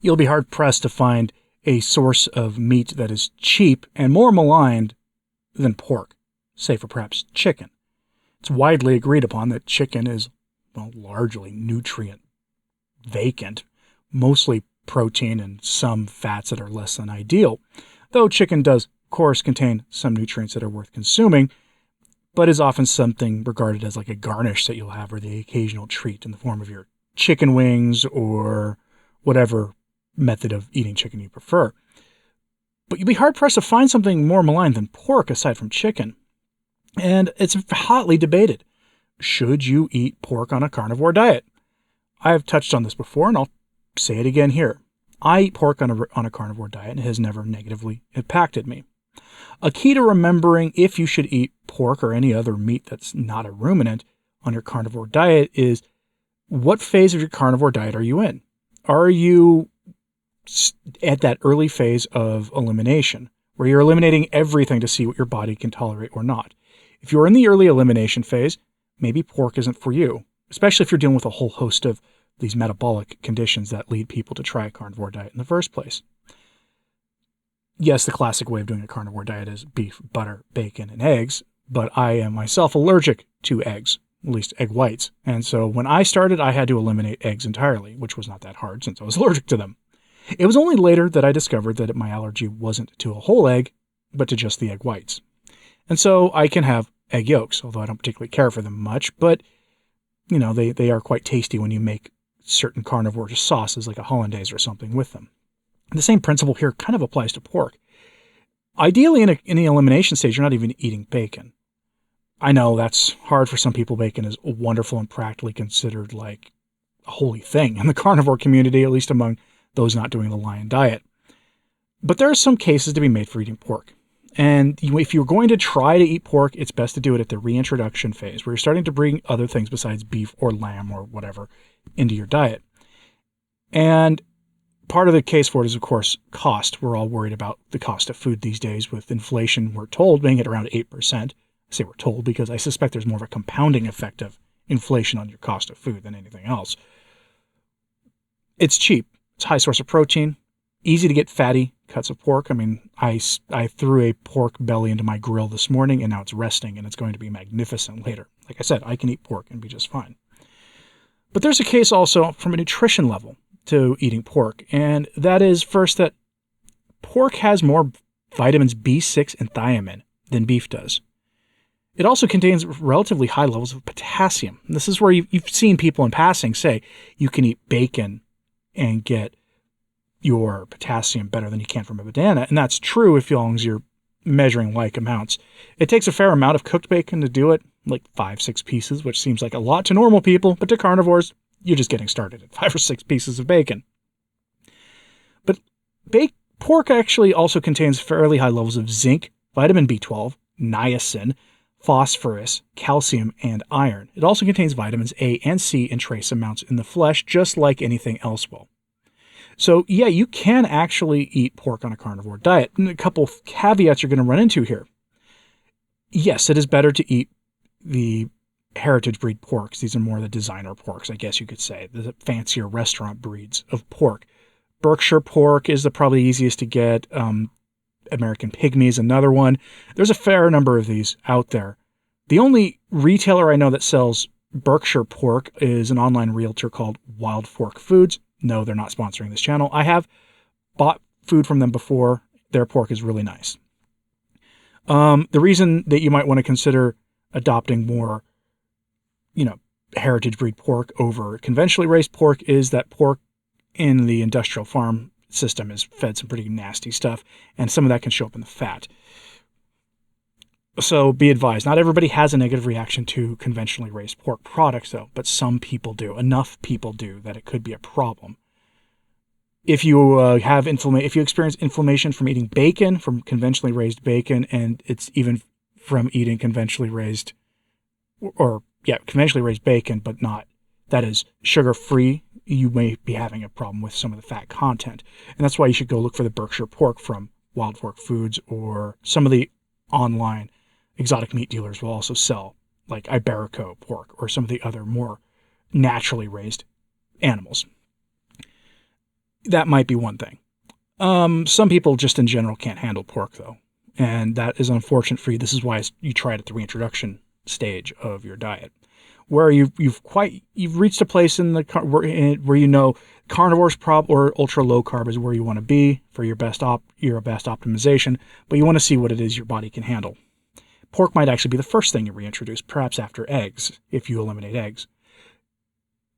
you'll be hard-pressed to find a source of meat that is cheap and more maligned than pork, say for perhaps chicken. It's widely agreed upon that chicken is, well, largely nutrient vacant, mostly protein and some fats that are less than ideal, though chicken does, of course, contain some nutrients that are worth consuming, but is often something regarded as like a garnish that you'll have or the occasional treat in the form of your chicken wings or whatever method of eating chicken you prefer. But you'll be hard-pressed to find something more maligned than pork aside from chicken. And it's hotly debated. Should you eat pork on a carnivore diet? I have touched on this before, and I'll say it again here. I eat pork on a carnivore diet, and it has never negatively impacted me. A key to remembering if you should eat pork or any other meat that's not a ruminant on your carnivore diet is, what phase of your carnivore diet are you in? Are you at that early phase of elimination, where you're eliminating everything to see what your body can tolerate or not? If you're in the early elimination phase, maybe pork isn't for you, especially if you're dealing with a whole host of these metabolic conditions that lead people to try a carnivore diet in the first place. Yes, the classic way of doing a carnivore diet is beef, butter, bacon, and eggs, but I am myself allergic to eggs, at least egg whites. And so when I started, I had to eliminate eggs entirely, which was not that hard since I was allergic to them. It was only later that I discovered that my allergy wasn't to a whole egg, but to just the egg whites. And so I can have egg yolks, although I don't particularly care for them much, but you know, they are quite tasty when you make certain carnivore sauces like a hollandaise or something with them. The same principle here kind of applies to pork. Ideally, in the elimination stage, you're not even eating bacon. I know that's hard for some people. Bacon is wonderful and practically considered like a holy thing in the carnivore community, at least among those not doing the lion diet. But there are some cases to be made for eating pork. And if you're going to try to eat pork, it's best to do it at the reintroduction phase, where you're starting to bring other things besides beef or lamb or whatever into your diet. And part of the case for it is, of course, cost. We're all worried about the cost of food these days with inflation, we're told, being at around 8%. I say we're told because I suspect there's more of a compounding effect of inflation on your cost of food than anything else. It's cheap. It's a high source of protein. Easy to get fatty cuts of pork. I mean, I threw a pork belly into my grill this morning, and now it's resting, and it's going to be magnificent later. Like I said, I can eat pork and be just fine. But there's a case also from a nutrition level to eating pork, and that is first that pork has more vitamins B6 and thiamine than beef does. It also contains relatively high levels of potassium. And this is where you've seen people in passing say you can eat bacon and get your potassium better than you can from a banana, and that's true as long as you're measuring like amounts. It takes a fair amount of cooked bacon to do it, like 5-6 pieces, which seems like a lot to normal people, but to carnivores, you're just getting started at 5 or 6 pieces of bacon. But pork actually also contains fairly high levels of zinc, vitamin B12, niacin, phosphorus, calcium, and iron. It also contains vitamins A and C in trace amounts in the flesh, just like anything else will. So yeah, you can actually eat pork on a carnivore diet. And a couple of caveats you're going to run into here. Yes, it is better to eat the heritage breed porks. These are more the designer porks, I guess you could say, the fancier restaurant breeds of pork. Berkshire pork is the probably easiest to get. American Pygmy is another one. There's a fair number of these out there. The only retailer I know that sells Berkshire pork is an online realtor called Wild Fork Foods. No, they're not sponsoring this channel. I have bought food from them before. Their pork is really nice. The reason that you might want to consider adopting more, heritage breed pork over conventionally raised pork is that pork in the industrial farm system is fed some pretty nasty stuff, and some of that can show up in the fat. So be advised, not everybody has a negative reaction to conventionally raised pork products, though, but some people do. Enough people do that it could be a problem. If you if you experience inflammation from eating bacon, from conventionally raised bacon, and it's even from eating conventionally raised bacon, but not, that is sugar-free, you may be having a problem with some of the fat content. And that's why you should go look for the Berkshire pork from Wild Fork Foods, or some of the online exotic meat dealers will also sell like Iberico pork or some of the other more naturally raised animals. That might be one thing. Some people just in general can't handle pork, though, and that is unfortunate for you. This is why you try it at the reintroduction stage of your diet, where you've reached a place in the where you know carnivores or ultra low carb is where you want to be for your best optimization, but you want to see what it is your body can handle. Pork might actually be the first thing you reintroduce, perhaps after eggs, if you eliminate eggs.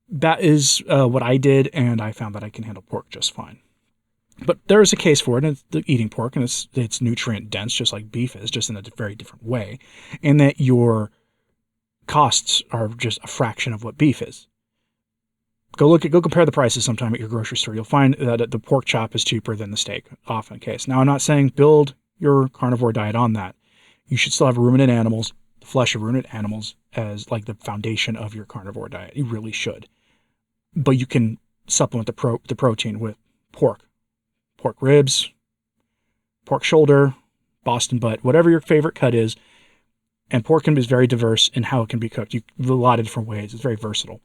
That is what I did, and I found that I can handle pork just fine. But there is a case for it, and it's eating pork, and it's nutrient dense, just like beef is, just in a very different way, in that your costs are just a fraction of what beef is. Go compare the prices sometime at your grocery store. You'll find that the pork chop is cheaper than the steak, often the case. Now, I'm not saying build your carnivore diet on that. You should still have ruminant animals, the flesh of ruminant animals, as like the foundation of your carnivore diet. You really should. But you can supplement the protein with pork ribs, pork shoulder, Boston butt, whatever your favorite cut is. And pork is very diverse in how it can be cooked. A lot of different ways. It's very versatile.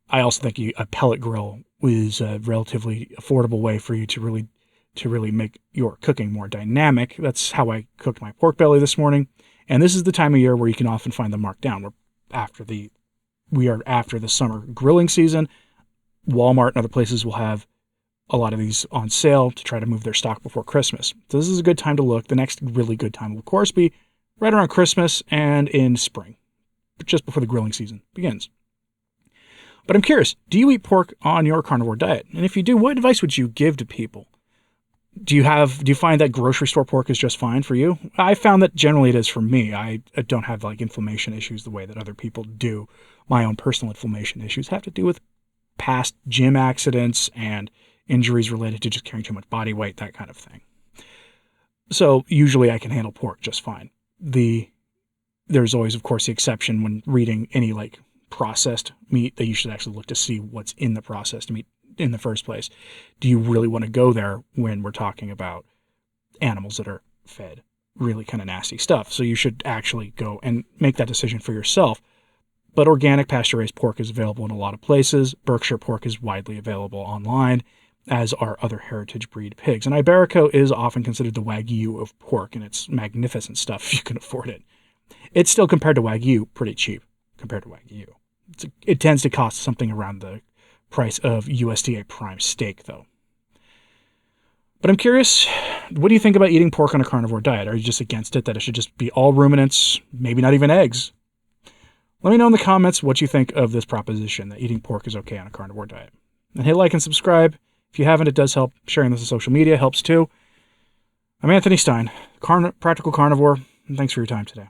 I also think a pellet grill is a relatively affordable way for you to really make your cooking more dynamic. That's how I cooked my pork belly this morning. And this is the time of year where you can often find them marked down. We are after the summer grilling season. Walmart and other places will have a lot of these on sale to try to move their stock before Christmas. So this is a good time to look. The next really good time will, of course, be right around Christmas and in spring, just before the grilling season begins. But I'm curious, do you eat pork on your carnivore diet? And if you do, what advice would you give to people? Do you find that grocery store pork is just fine for you? I found that generally it is for me. I don't have like inflammation issues the way that other people do. My own personal inflammation issues have to do with past gym accidents and injuries related to just carrying too much body weight, that kind of thing. So usually I can handle pork just fine. There's always, of course, the exception when reading any like processed meat that you should actually look to see what's in the processed meat in the first place. Do you really want to go there when we're talking about animals that are fed really kind of nasty stuff? So you should actually go and make that decision for yourself. But organic pasture-raised pork is available in a lot of places. Berkshire pork is widely available online, as are other heritage breed pigs. And Iberico is often considered the Wagyu of pork, and it's magnificent stuff if you can afford it. It's still, compared to Wagyu, pretty cheap compared to Wagyu. It tends to cost something around the price of USDA prime steak, though. But I'm curious, what do you think about eating pork on a carnivore diet? Are you just against it, that it should just be all ruminants, maybe not even eggs? Let me know in the comments what you think of this proposition, that eating pork is okay on a carnivore diet. And hit like and subscribe. If you haven't, it does help. Sharing this on social media helps too. I'm Anthony Stein, Practical Carnivore, and thanks for your time today.